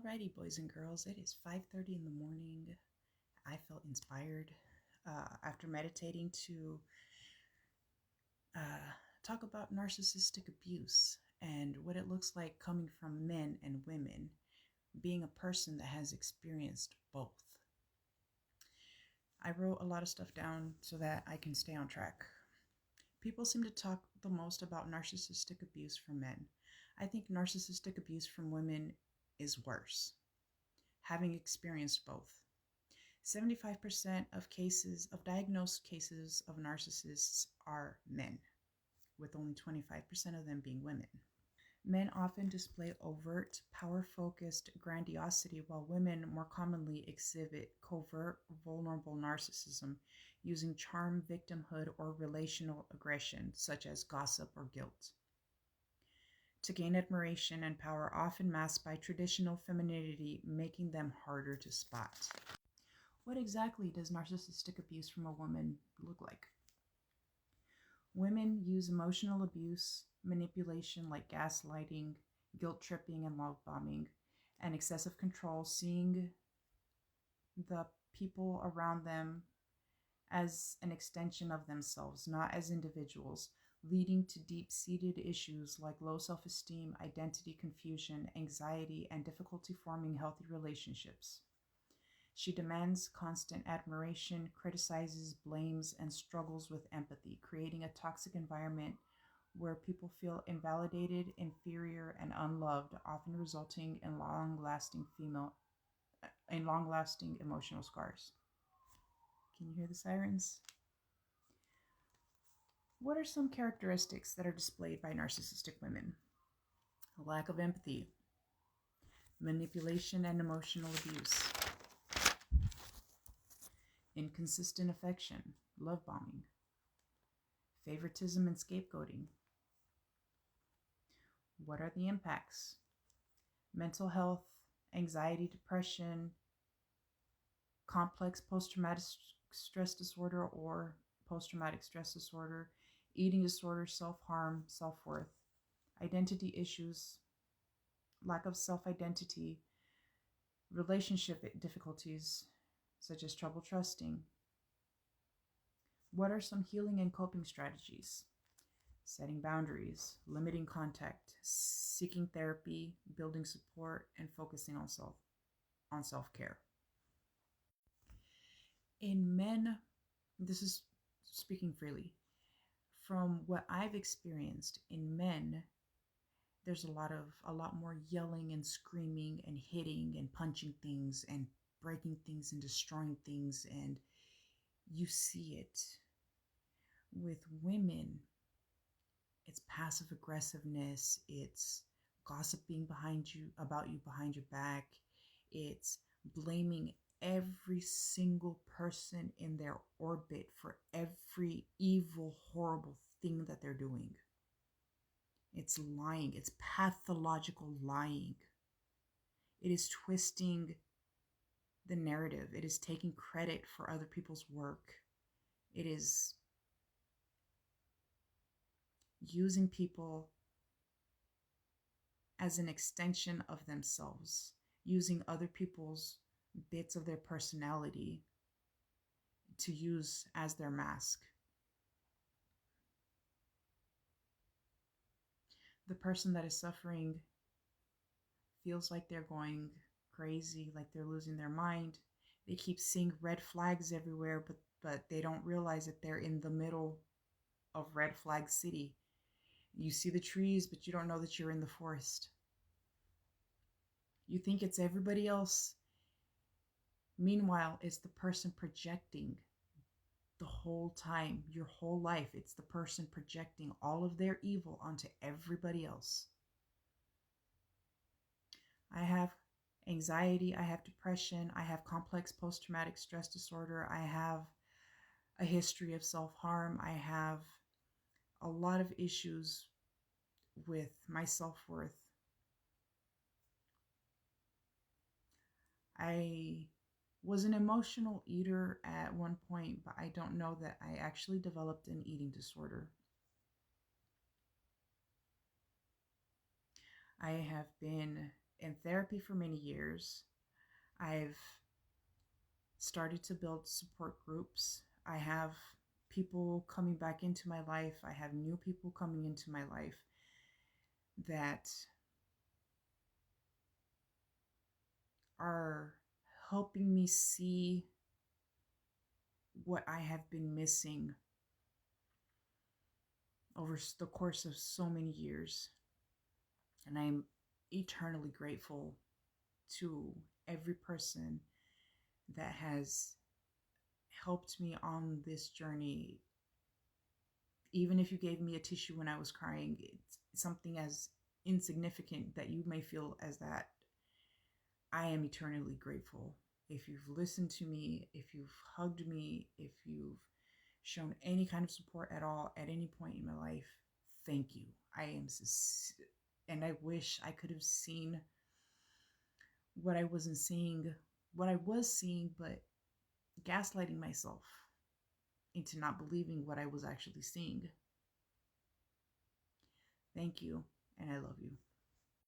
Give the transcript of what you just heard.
Alrighty, boys and girls, it is 5:30 in the morning. I felt inspired after meditating to talk about narcissistic abuse and what it looks like coming from men and women, being a person that has experienced both. I wrote a lot of stuff down so that I can stay on track. People seem to talk the most about narcissistic abuse from men. I think narcissistic abuse from women is worse, having experienced both. 75% of diagnosed cases of narcissists are men, with only 25% of them being women. Men often display overt, power-focused grandiosity, while women more commonly exhibit covert, vulnerable narcissism using charm, victimhood, or relational aggression, such as gossip or guilt, to gain admiration and power, often masked by traditional femininity, making them harder to spot. What exactly does narcissistic abuse from a woman look like? Women use emotional abuse, manipulation like gaslighting, guilt tripping, and love bombing, and excessive control, seeing the people around them as an extension of themselves, not as individuals, leading to deep-seated issues like low self-esteem, identity confusion, anxiety, and difficulty forming healthy relationships. She demands constant admiration, criticizes, blames, and struggles with empathy, creating a toxic environment where people feel invalidated, inferior, and unloved, often resulting in long-lasting emotional scars. Can you hear the sirens? What are some characteristics that are displayed by narcissistic women? A lack of empathy, manipulation and emotional abuse, inconsistent affection, love bombing, favoritism and scapegoating. What are the impacts? Mental health, anxiety, depression, complex post-traumatic stress disorder or post-traumatic stress disorder, eating disorder, self-harm, self-worth, identity issues, lack of self-identity, relationship difficulties, such as trouble trusting. What are some healing and coping strategies? Setting boundaries, limiting contact, seeking therapy, building support, and focusing on self-care. In men, this is speaking freely, from what I've experienced in men, there's a lot more yelling and screaming and hitting and punching things and breaking things and destroying things, and you see it. With women, it's passive aggressiveness, it's gossiping about you behind your back, it's blaming every single person in their orbit for every evil, horrible thing that they're doing. It's lying. It's pathological lying. It is twisting the narrative. It is taking credit for other people's work. It is using people as an extension of themselves, using other people's bits of their personality to use as their mask. The person that is suffering feels like they're going crazy, like they're losing their mind. They keep seeing red flags everywhere, but they don't realize that they're in the middle of red flag city. You see the trees, but you don't know that you're in the forest. You think it's everybody else. Meanwhile, it's the person projecting the whole time, your whole life. It's the person projecting all of their evil onto everybody else. I have anxiety, I have depression, I have complex post-traumatic stress disorder, I have a history of self-harm, I have a lot of issues with my self-worth. I was an emotional eater at one point, but I don't know that I actually developed an eating disorder. I have been in therapy for many years. I've started to build support groups. I have people coming back into my life. I have new people coming into my life that are helping me see what I have been missing over the course of so many years. And I'm eternally grateful to every person that has helped me on this journey. Even if you gave me a tissue when I was crying, it's something as insignificant that you may feel as that. I am eternally grateful. If you've listened to me, if you've hugged me, if you've shown any kind of support at all at any point in my life, thank you. And I wish I could have seen what I wasn't seeing, what I was seeing, but gaslighting myself into not believing what I was actually seeing. Thank you, and I love you.